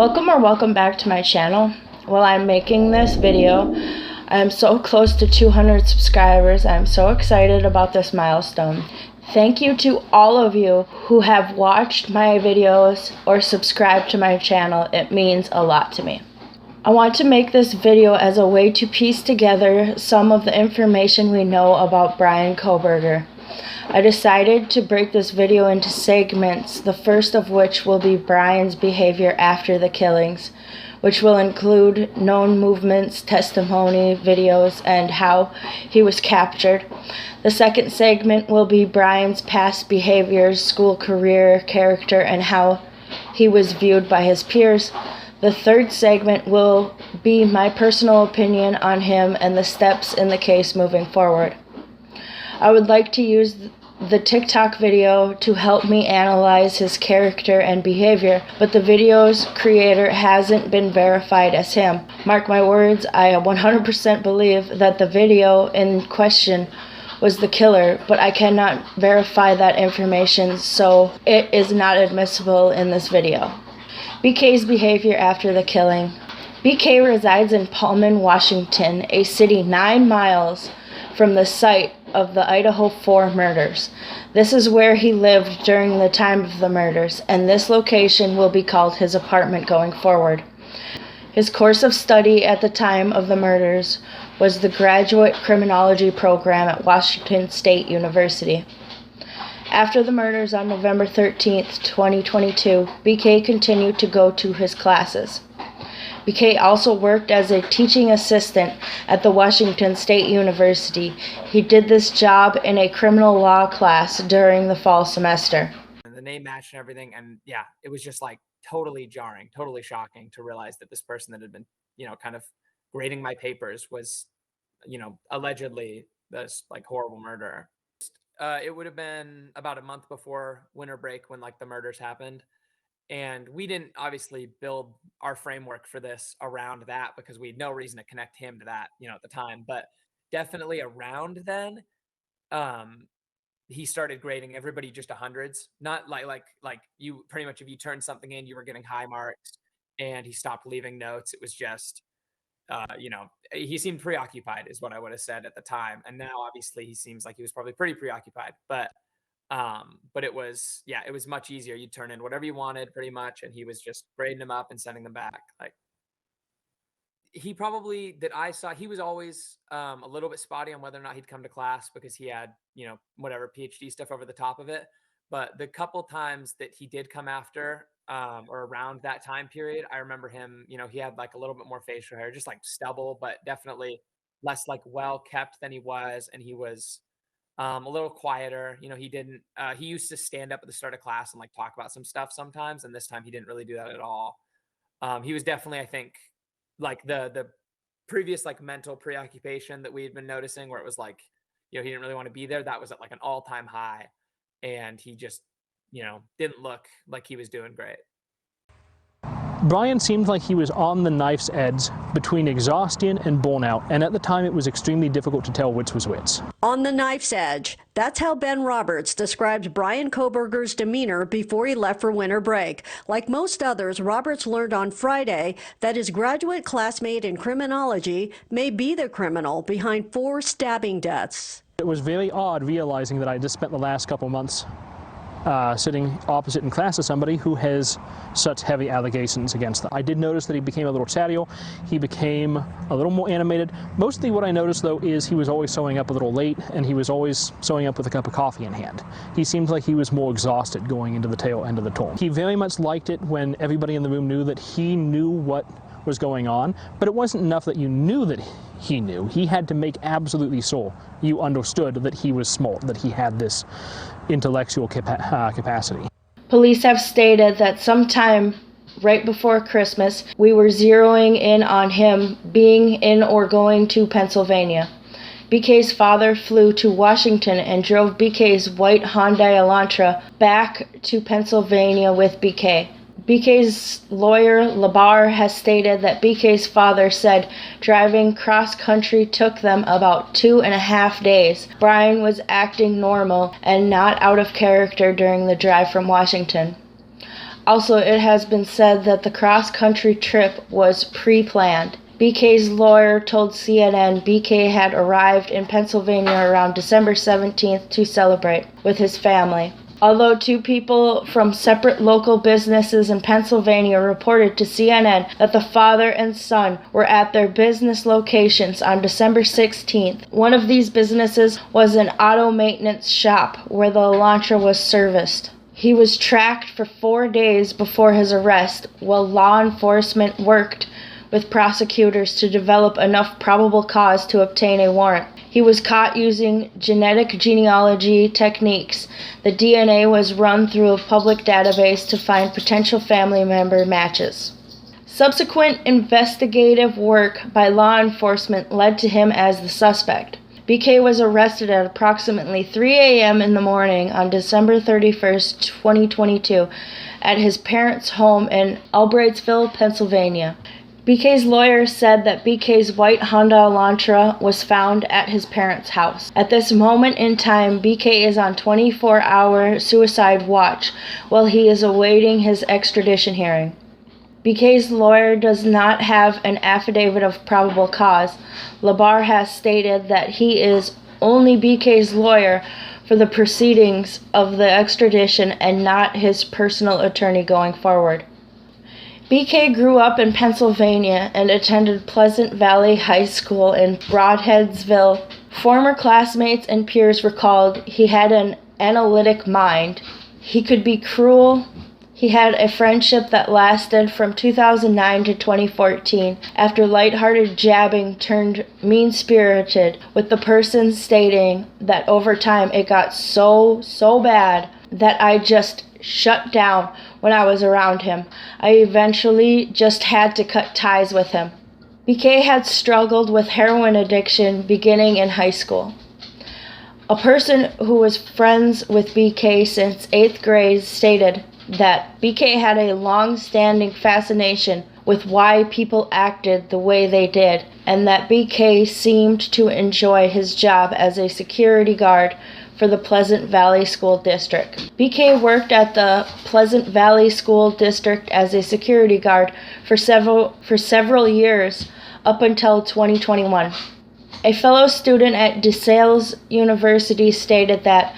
Welcome back to my channel. While I'm making this video, I'm so close to 200 subscribers. I'm so excited about this milestone. Thank you to all of you who have watched my videos or subscribed to my channel. It means a lot to me. I want to make this video as a way to piece together some of the information we know about Bryan Kohberger. I decided to break this video into segments, the first of which will be Bryan's behavior after the killings, which will include known movements, testimony, videos, and how he was captured. The second segment will be Bryan's past behaviors, school career, character, and how he was viewed by his peers. The third segment will be my personal opinion on him and the steps in the case moving forward. I would like to use the TikTok video to help me analyze his character and behavior, but the video's creator hasn't been verified as him. Mark my words, I 100% believe that the video in question was the killer, but I cannot verify that information, so it is not admissible in this video. BK's behavior after the killing. BK resides in Pullman, Washington, a city 9 miles from the site of the Idaho 4 murders. This is where he lived during the time of the murders, and this location will be called his apartment going forward. His course of study at the time of the murders was the graduate criminology program at Washington State University. After the murders on November 13th, 2022, BK continued to go to his classes. BK also worked as a teaching assistant at the Washington State University. He did this job in a criminal law class during the fall semester. And the name matched and everything, and yeah, it was just like totally jarring, totally shocking to realize that this person that had been, kind of grading my papers was, allegedly this like horrible murderer. It would have been about a month before winter break when like the murders happened. And we didn't obviously build our framework for this around that because we had no reason to connect him to that, at the time. But definitely around then, he started grading everybody just 100s. Not like you pretty much, if you turned something in, you were getting high marks. And he stopped leaving notes. It was just, he seemed preoccupied is what I would have said at the time. And now obviously he seems like he was probably pretty preoccupied. But it was much easier. You'd turn in whatever you wanted pretty much, and he was just grading them up and sending them back. Like he probably, that I saw, he was always a little bit spotty on whether or not he'd come to class because he had, whatever PhD stuff over the top of it. But the couple times that he did come after or around that time period, I remember him, he had like a little bit more facial hair, just like stubble, but definitely less like well kept than he was. And he was a little quieter. He used to stand up at the start of class and like talk about some stuff sometimes. And this time he didn't really do that at all. He was definitely, I think, like the previous like mental preoccupation that we had been noticing where it was like, he didn't really want to be there. That was at like an all-time high. And he just, didn't look like he was doing great. Bryan seemed like he was on the knife's edge between exhaustion and burnout, and at the time it was extremely difficult to tell which was which. On the knife's edge. That's how Ben Roberts described Bryan Kohberger's demeanor before he left for winter break. Like most others, Roberts learned on Friday that his graduate classmate in criminology may be the criminal behind 4 stabbing deaths. It was very odd realizing that I just spent the last couple months sitting opposite in class to somebody who has such heavy allegations against them. I did notice that he became a little chattier. He became a little more animated. Mostly what I noticed, though, is he was always showing up a little late, and he was always showing up with a cup of coffee in hand. He seemed like he was more exhausted going into the tail end of the tour. He very much liked it when everybody in the room knew that he knew what was going on, but it wasn't enough that you knew that he knew. He had to make absolutely sure you understood that he was smart, that he had this intellectual capacity. Police have stated that sometime right before Christmas, we were zeroing in on him being in or going to Pennsylvania. BK's father flew to Washington and drove BK's white Hyundai Elantra back to Pennsylvania with BK. BK's lawyer, Labar, has stated that BK's father said driving cross-country took them about 2.5 days. Bryan was acting normal and not out of character during the drive from Washington. Also, it has been said that the cross-country trip was pre-planned. BK's lawyer told CNN BK had arrived in Pennsylvania around December 17th to celebrate with his family. Although two people from separate local businesses in Pennsylvania reported to CNN that the father and son were at their business locations on December 16th. One of these businesses was an auto maintenance shop where the Elantra was serviced. He was tracked for 4 days before his arrest while law enforcement worked with prosecutors to develop enough probable cause to obtain a warrant. He was caught using genetic genealogy techniques. The DNA was run through a public database to find potential family member matches. Subsequent investigative work by law enforcement led to him as the suspect. BK was arrested at approximately 3 a.m. in the morning on December 31st, 2022, at his parents' home in Albrightsville, Pennsylvania. BK's lawyer said that BK's white Honda Elantra was found at his parents' house. At this moment in time, BK is on 24-hour suicide watch while he is awaiting his extradition hearing. BK's lawyer does not have an affidavit of probable cause. Labar has stated that he is only BK's lawyer for the proceedings of the extradition and not his personal attorney going forward. BK grew up in Pennsylvania and attended Pleasant Valley High School in Broadheadsville. Former classmates and peers recalled he had an analytic mind. He could be cruel. He had a friendship that lasted from 2009 to 2014 after lighthearted jabbing turned mean-spirited, with the person stating that over time it got so bad that I just shut down when I was around him. I eventually just had to cut ties with him. BK had struggled with heroin addiction beginning in high school. A person who was friends with BK since 8th grade stated that BK had a long-standing fascination with why people acted the way they did, and that BK seemed to enjoy his job as a security guard for the Pleasant Valley School District. BK worked at the Pleasant Valley School District as a security guard for several years up until 2021. A fellow student at DeSales University stated that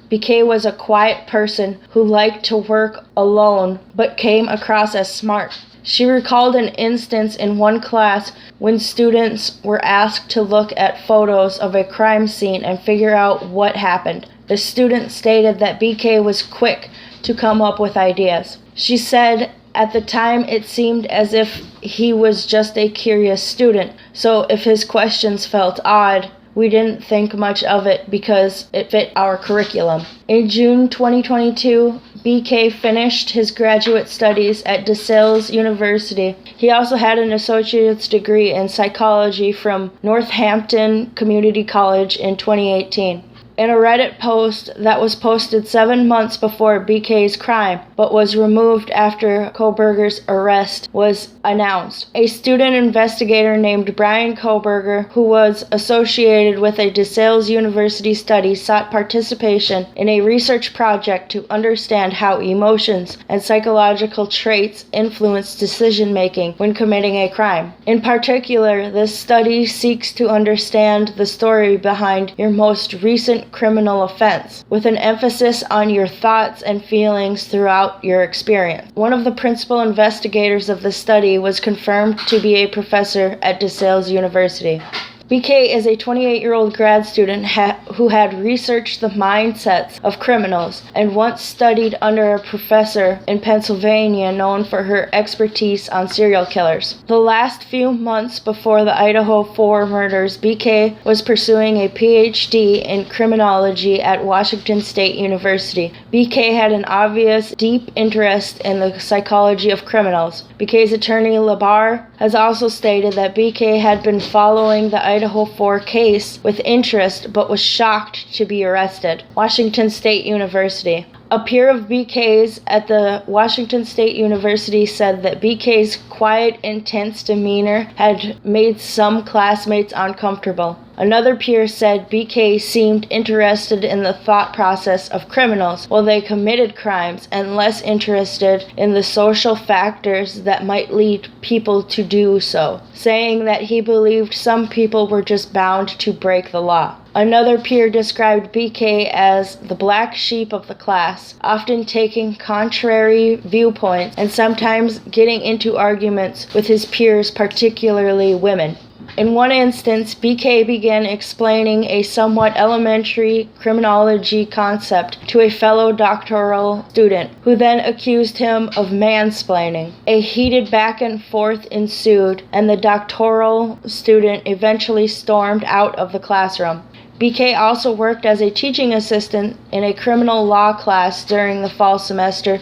BK was a quiet person who liked to work alone but came across as smart. She recalled an instance in one class when students were asked to look at photos of a crime scene and figure out what happened. The student stated that BK was quick to come up with ideas. She said at the time it seemed as if he was just a curious student, so if his questions felt odd, we didn't think much of it because it fit our curriculum. In June 2022, BK finished his graduate studies at DeSales University. He also had an associate's degree in psychology from Northampton Community College in 2018. In a Reddit post that was posted 7 months before BK's crime, but was removed after Kohberger's arrest was announced, a student investigator named Bryan Kohberger, who was associated with a DeSales University study, sought participation in a research project to understand how emotions and psychological traits influence decision-making when committing a crime. In particular, this study seeks to understand the story behind your most recent criminal offense, with an emphasis on your thoughts and feelings throughout your experience. One of the principal investigators of the study was confirmed to be a professor at DeSales University. BK is a 28-year-old grad student who had researched the mindsets of criminals and once studied under a professor in Pennsylvania known for her expertise on serial killers. The last few months before the Idaho 4 murders, BK was pursuing a PhD in criminology at Washington State University. BK had an obvious, deep interest in the psychology of criminals. BK's attorney, Labar, has also stated that BK had been following the Idaho 4 case with interest but was shocked to be arrested. Washington State University. A peer of BK's at the Washington State University said that BK's quiet, intense demeanor had made some classmates uncomfortable. Another peer said BK seemed interested in the thought process of criminals while they committed crimes and less interested in the social factors that might lead people to do so, saying that he believed some people were just bound to break the law. Another peer described BK as the black sheep of the class, often taking contrary viewpoints and sometimes getting into arguments with his peers, particularly women. In one instance, BK began explaining a somewhat elementary criminology concept to a fellow doctoral student, who then accused him of mansplaining. A heated back and forth ensued, and the doctoral student eventually stormed out of the classroom. BK also worked as a teaching assistant in a criminal law class during the fall semester.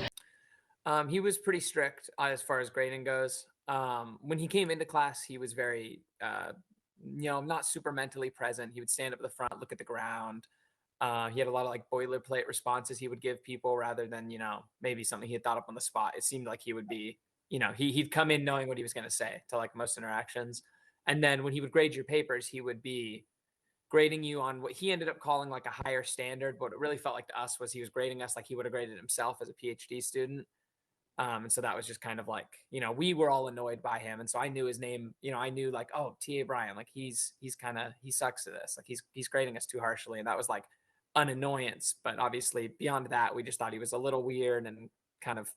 He was pretty strict as far as grading goes. When he came into class, he was very, not super mentally present. He would stand up at the front, look at the ground. He had a lot of like boilerplate responses he would give people rather than, maybe something he had thought up on the spot. It seemed like he would be, he'd come in knowing what he was going to say to like most interactions. And then when he would grade your papers, he would be grading you on what he ended up calling like a higher standard. But what it really felt like to us was he was grading us like he would have graded himself as a PhD student. And so that was just kind of like, we were all annoyed by him. And so I knew his name, I knew like, oh, T.A. Bryan, like he sucks at this. Like he's grading us too harshly. And that was like an annoyance. But obviously beyond that, we just thought he was a little weird and kind of,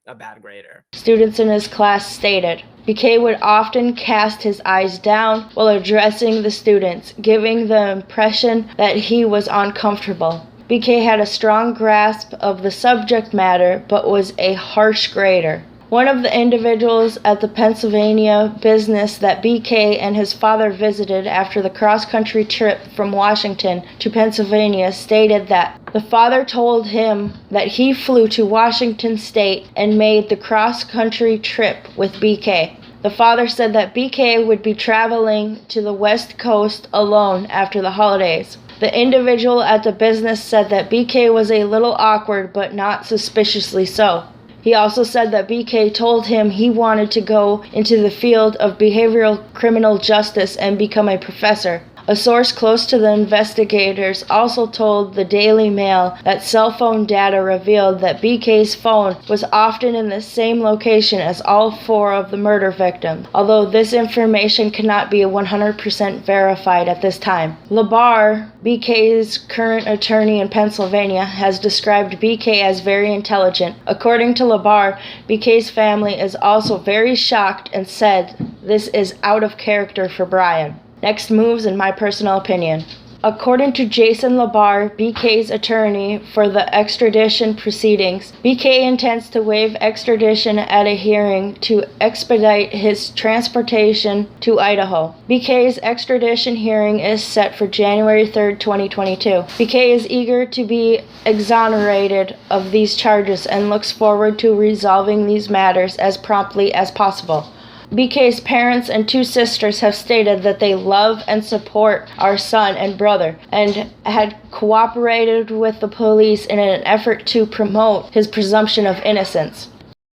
a bad grader. Students in his class stated, BK would often cast his eyes down while addressing the students, giving the impression that he was uncomfortable. BK had a strong grasp of the subject matter, but was a harsh grader. One of the individuals at the Pennsylvania business that BK and his father visited after the cross-country trip from Washington to Pennsylvania stated that the father told him that he flew to Washington State and made the cross-country trip with BK. The father said that BK would be traveling to the West Coast alone after the holidays. The individual at the business said that BK was a little awkward, but not suspiciously so. He also said that BK told him he wanted to go into the field of behavioral criminal justice and become a professor. A source close to the investigators also told the Daily Mail that cell phone data revealed that BK's phone was often in the same location as all four of the murder victims, although this information cannot be 100% verified at this time. LaBar, BK's current attorney in Pennsylvania, has described BK as very intelligent. According to LaBar, BK's family is also very shocked and said this is out of character for Bryan. Next moves, in my personal opinion. According to Jason LaBar, BK's attorney for the extradition proceedings, BK intends to waive extradition at a hearing to expedite his transportation to Idaho. BK's extradition hearing is set for January 3rd, 2022. BK is eager to be exonerated of these charges and looks forward to resolving these matters as promptly as possible. BK's parents and two sisters have stated that they love and support our son and brother and had cooperated with the police in an effort to promote his presumption of innocence.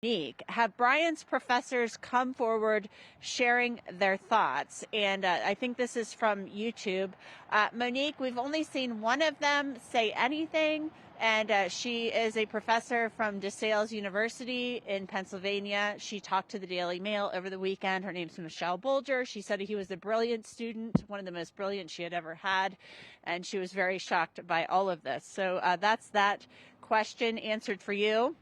Monique, have Bryan's professors come forward sharing their thoughts? And I think this is from YouTube. Monique, we've only seen one of them say anything. And she is a professor from DeSales University in Pennsylvania. She talked to the Daily Mail over the weekend. Her name's Michelle Bolger. She said he was a brilliant student, one of the most brilliant she had ever had. And she was very shocked by all of this. So that's that question answered for you.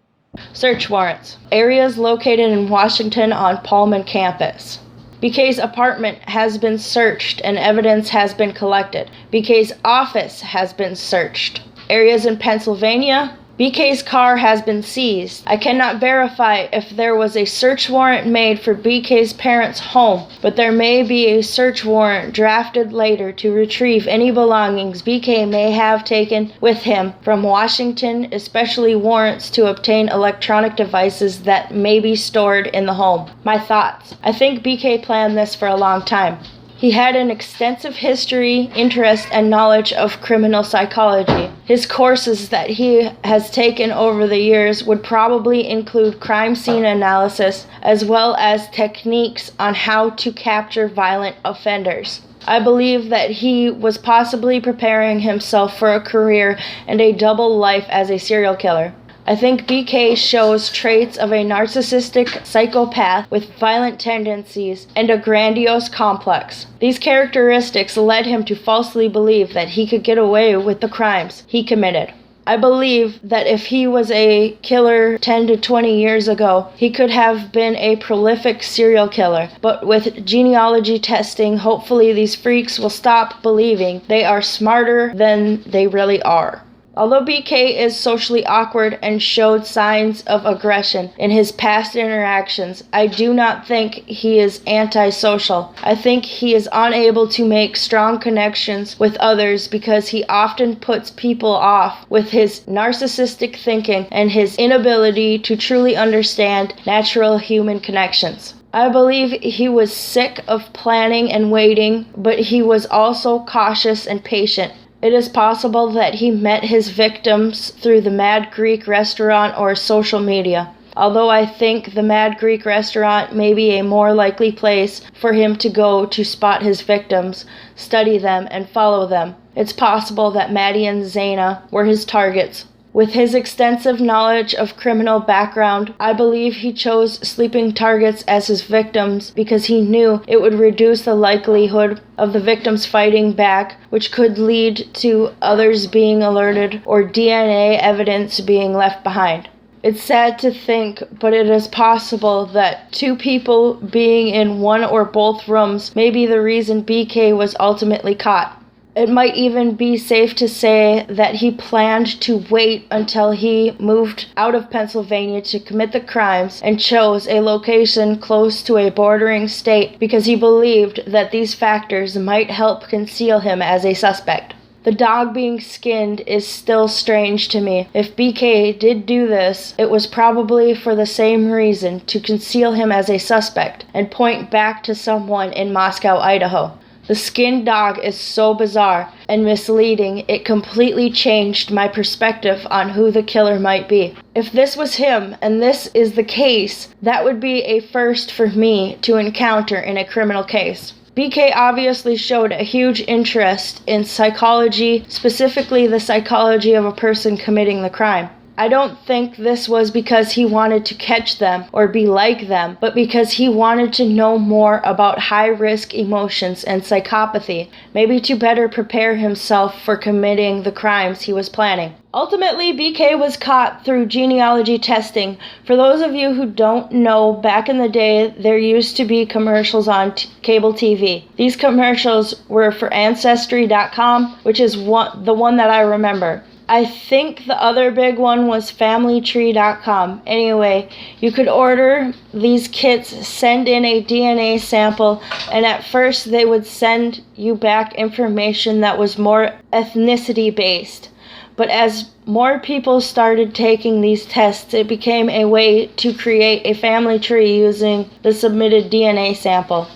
Search warrants. Areas located in Washington on Pullman campus. BK's apartment has been searched and evidence has been collected. BK's office has been searched. Areas in Pennsylvania. BK's car has been seized. I cannot verify if there was a search warrant made for BK's parents' home, but there may be a search warrant drafted later to retrieve any belongings BK may have taken with him from Washington, especially warrants to obtain electronic devices that may be stored in the home. My thoughts. I think BK planned this for a long time. He had an extensive history, interest, and knowledge of criminal psychology. His courses that he has taken over the years would probably include crime scene analysis, as well as techniques on how to capture violent offenders. I believe that he was possibly preparing himself for a career and a double life as a serial killer. I think BK shows traits of a narcissistic psychopath with violent tendencies and a grandiose complex. These characteristics led him to falsely believe that he could get away with the crimes he committed. I believe that if he was a killer 10 to 20 years ago, he could have been a prolific serial killer. But with genealogy testing, hopefully these freaks will stop believing they are smarter than they really are. Although BK is socially awkward and showed signs of aggression in his past interactions, I do not think he is antisocial. I think he is unable to make strong connections with others because he often puts people off with his narcissistic thinking and his inability to truly understand natural human connections. I believe he was sick of planning and waiting, but he was also cautious and patient. It is possible that he met his victims through the Mad Greek restaurant or social media. Although I think the Mad Greek restaurant may be a more likely place for him to go to spot his victims, study them, and follow them. It's possible that Maddie and Zaina were his targets. With his extensive knowledge of criminal background, I believe he chose sleeping targets as his victims because he knew it would reduce the likelihood of the victims fighting back, which could lead to others being alerted or DNA evidence being left behind. It's sad to think, but it is possible that two people being in one or both rooms may be the reason BK was ultimately caught. It might even be safe to say that he planned to wait until he moved out of Pennsylvania to commit the crimes and chose a location close to a bordering state because he believed that these factors might help conceal him as a suspect. The dog being skinned is still strange to me. If BK did do this, it was probably for the same reason, to conceal him as a suspect and point back to someone in Moscow, Idaho. The skinned dog is so bizarre and misleading, it completely changed my perspective on who the killer might be. If this was him, and this is the case, that would be a first for me to encounter in a criminal case. BK obviously showed a huge interest in psychology, specifically the psychology of a person committing the crime. I don't think this was because he wanted to catch them or be like them, but because he wanted to know more about high-risk emotions and psychopathy, maybe to better prepare himself for committing the crimes he was planning. Ultimately, BK was caught through genealogy testing. For those of you who don't know, back in the day, there used to be commercials on cable TV. These commercials were for Ancestry.com, which is the one that I remember. I think the other big one was FamilyTree.com. Anyway, you could order these kits, send in a DNA sample, and at first they would send you back information that was more ethnicity-based. But as more people started taking these tests, it became a way to create a family tree using the submitted DNA sample.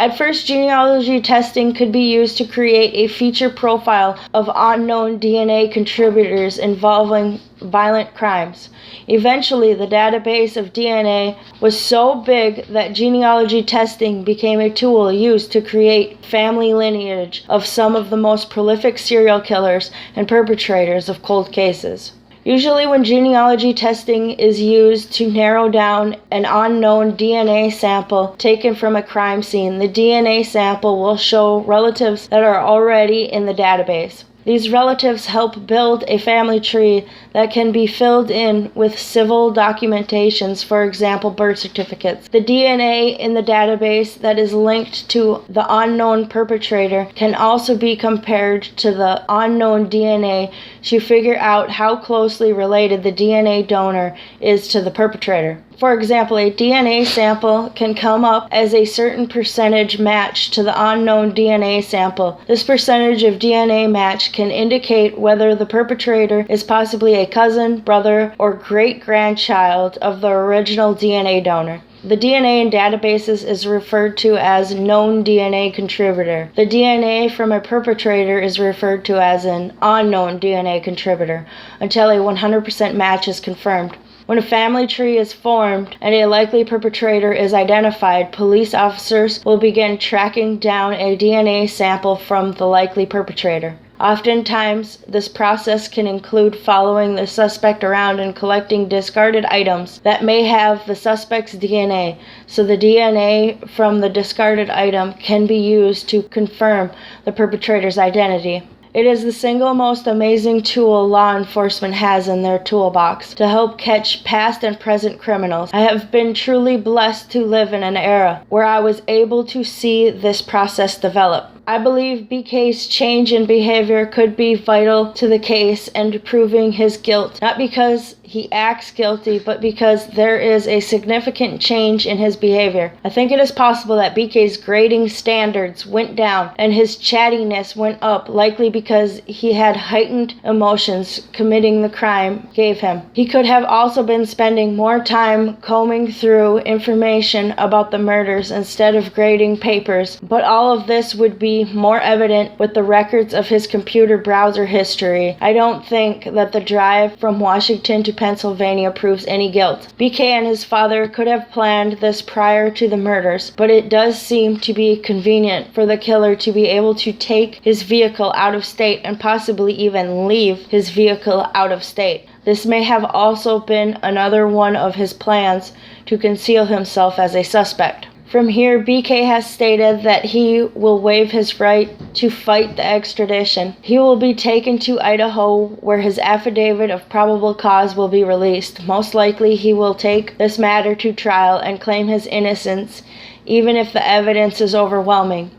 At first, genealogy testing could be used to create a feature profile of unknown DNA contributors involving violent crimes. Eventually, the database of DNA was so big that genealogy testing became a tool used to create family lineage of some of the most prolific serial killers and perpetrators of cold cases. Usually when genealogy testing is used to narrow down an unknown DNA sample taken from a crime scene, the DNA sample will show relatives that are already in the database. These relatives help build a family tree that can be filled in with civil documentations, for example, birth certificates. The DNA in the database that is linked to the unknown perpetrator can also be compared to the unknown DNA to figure out how closely related the DNA donor is to the perpetrator. For example, a DNA sample can come up as a certain percentage match to the unknown DNA sample. This percentage of DNA match can indicate whether the perpetrator is possibly a cousin, brother, or great-grandchild of the original DNA donor. The DNA in databases is referred to as known DNA contributor. The DNA from a perpetrator is referred to as an unknown DNA contributor until a 100% match is confirmed. When a family tree is formed and a likely perpetrator is identified, police officers will begin tracking down a DNA sample from the likely perpetrator. Oftentimes, this process can include following the suspect around and collecting discarded items that may have the suspect's DNA, so the DNA from the discarded item can be used to confirm the perpetrator's identity. It is the single most amazing tool law enforcement has in their toolbox to help catch past and present criminals. I have been truly blessed to live in an era where I was able to see this process develop. I believe BK's change in behavior could be vital to the case and proving his guilt, not because he acts guilty, but because there is a significant change in his behavior. I think it is possible that BK's grading standards went down and his chattiness went up, likely because he had heightened emotions committing the crime gave him. He could have also been spending more time combing through information about the murders instead of grading papers, but all of this would be more evident with the records of his computer browser history. I don't think that the drive from Washington to Pennsylvania proves any guilt. BK and his father could have planned this prior to the murders, but it does seem to be convenient for the killer to be able to take his vehicle out of state and possibly even leave his vehicle out of state. This may have also been another one of his plans to conceal himself as a suspect. From here, BK has stated that he will waive his right to fight the extradition. He will be taken to Idaho, where his affidavit of probable cause will be released. Most likely, he will take this matter to trial and claim his innocence, even if the evidence is overwhelming.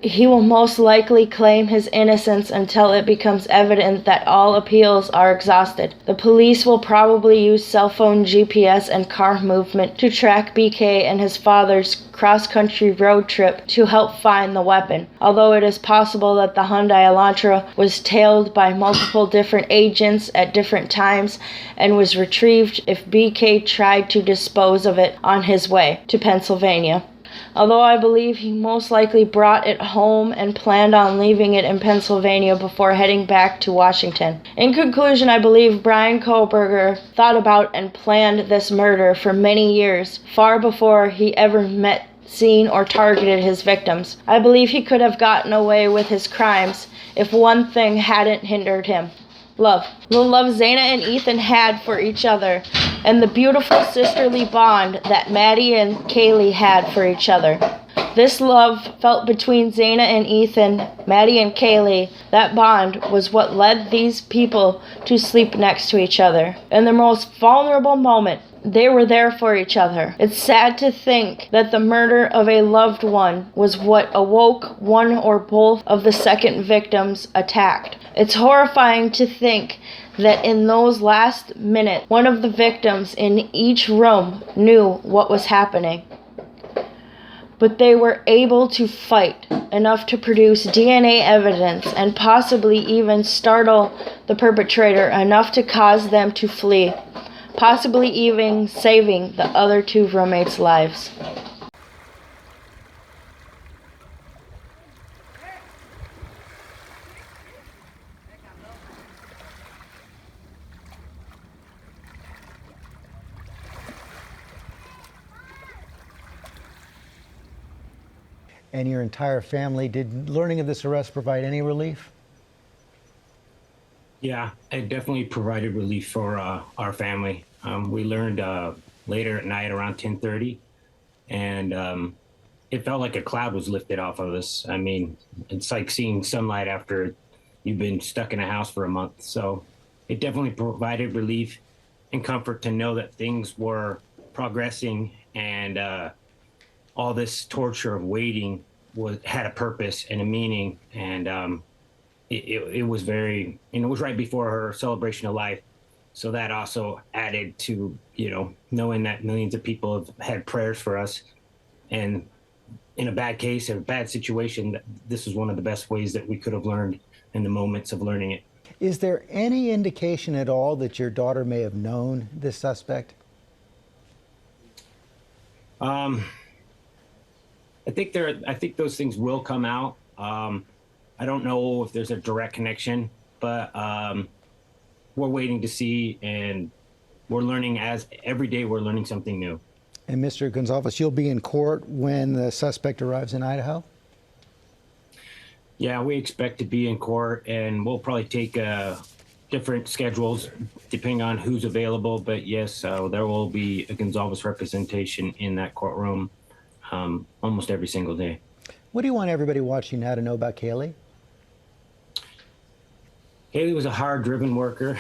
He will most likely claim his innocence until it becomes evident that all appeals are exhausted. The police will probably use cell phone GPS and car movement to track BK and his father's cross-country road trip to help find the weapon. Although it is possible that the Hyundai Elantra was tailed by multiple different agents at different times and was retrieved if BK tried to dispose of it on his way to Pennsylvania. Although I believe he most likely brought it home and planned on leaving it in Pennsylvania before heading back to Washington. In conclusion, I believe Bryan Kohberger thought about and planned this murder for many years, far before he ever met, seen, or targeted his victims. I believe he could have gotten away with his crimes if one thing hadn't hindered him. Love. The love Zaina and Ethan had for each other, and the beautiful sisterly bond that Maddie and Kaylee had for each other. This love felt between Zaina and Ethan, Maddie and Kaylee, that bond was what led these people to sleep next to each other. In the most vulnerable moment, they were there for each other. It's sad to think that the murder of a loved one was what awoke one or both of the second victims attacked. It's horrifying to think that in those last minutes, one of the victims in each room knew what was happening. But they were able to fight enough to produce DNA evidence and possibly even startle the perpetrator enough to cause them to flee, possibly even saving the other two roommates' lives. And your entire family, did learning of this arrest provide any relief? Yeah, it definitely provided relief for our family. We learned later at night around 10:30, and it felt like a cloud was lifted off of us. I mean, it's like seeing sunlight after you've been stuck in a house for a month. So it definitely provided relief and comfort to know that things were progressing, and all this torture of waiting had a purpose and a meaning. And it was very, it was right before her celebration of life. So that also added to, knowing that millions of people have had prayers for us. And in a bad case, a bad situation, this is one of the best ways that we could have learned in the moments of learning it. Is there any indication at all that your daughter may have known this suspect? I think those things will come out. I don't know if there's a direct connection, but we're waiting to see. And we're learning every day we're learning something new. And Mr. Gonzalez, you'll be in court when the suspect arrives in Idaho? Yeah, we expect to be in court, and we'll probably take different schedules depending on who's available. But yes, there will be a Gonzalez representation in that courtroom almost every single day. What do you want everybody watching now to know about Kaylee? Kaylee was a hard-driven worker.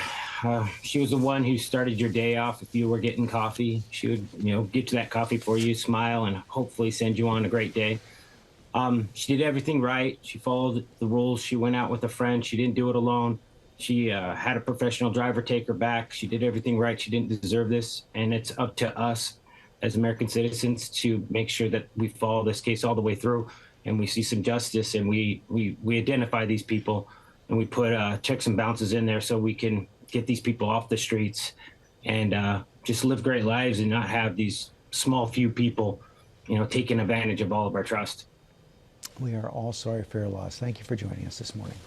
She was the one who started your day off. If you were getting coffee, she would, get you that coffee for you, smile, and hopefully send you on a great day. She did everything right. She followed the rules. She went out with a friend. She didn't do it alone. She had a professional driver take her back. She did everything right. She didn't deserve this. And it's up to us as American citizens to make sure that we follow this case all the way through and we see some justice, and we identify these people, and we put checks and balances in there so we can get these people off the streets and just live great lives and not have these small few people, taking advantage of all of our trust. We are all sorry for your loss. Thank you for joining us this morning.